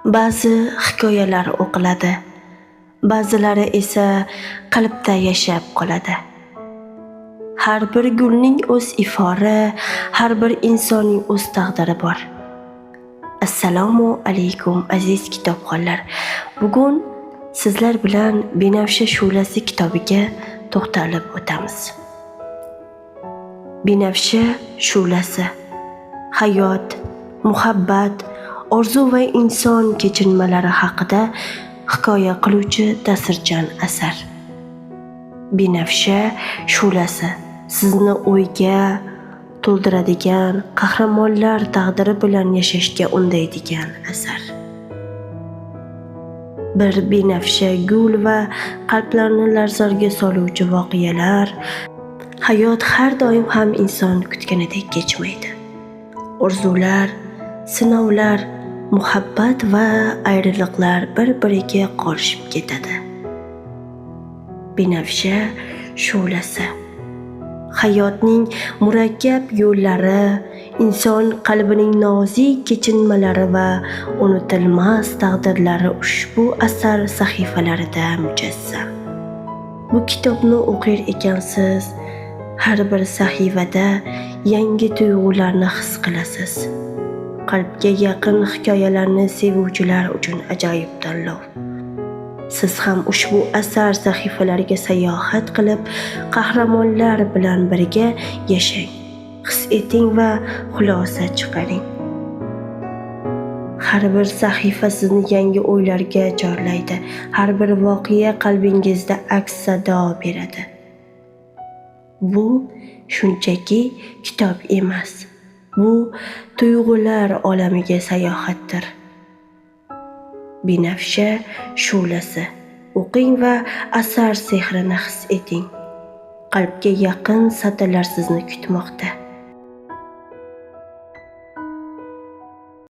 Ba'zi hikoyalar o'qiladi, ba'zilari esa qalbda yashab qoladi. Har bir gulning o'z ifori, har bir insonning o'z taqdiri bor. Assalomu alaykum aziz kitobxonlar. Bugun sizlar bilan Binafsha shu'lasi kitobiga to'xtalib o'tamiz. Binafsha shu'lasi hayot, muhabbat, orzu va inson kechinmalari haqida hikoya qiluvchi ta'sirchan asar. Binafsha shu'lasi sizni o'yga to'ldiradigan, qahramonlar taqdiri bilan yashashga undaydigan asar. Bir binafsha gul va qalblarni larzaga soluvchi voqealar. Hayot har doim ham inson kutganidek kechmaydi. Orzular, sinovlar, muhabbat va ayriliqlar bir-biriga qorishib ketadi. Binafsha shu'lasi hayotning murakkab yo'llari, inson qalbining nozik kechinmalari va unutilmas taqdirlari ushbu asar sahifalarida mujassam. Bu kitobni o'qir ekansiz, har bir sahifada yangi tuyg'ularni his qilasiz. Qalbga yaqin hikoyalarni sevuvchilar uchun ajoyib tanlov. Siz ham ushbu asar sahifalariga sayohat qilib, qahramonlar bilan birga yashang, his eting va xulosa chiqaring. Har bir sahifa sizni yangi o'ylarga chorlaydi. Har bir voqea qalbingizda aks-sado beradi. Bu shunchaki kitob emas. Bu tuyg'ular olamiga sayohatdir. Binafsha shu'lasi o'qing va asar sehrini his eting. Qalbga yaqin satrlar sizni kutmoqda.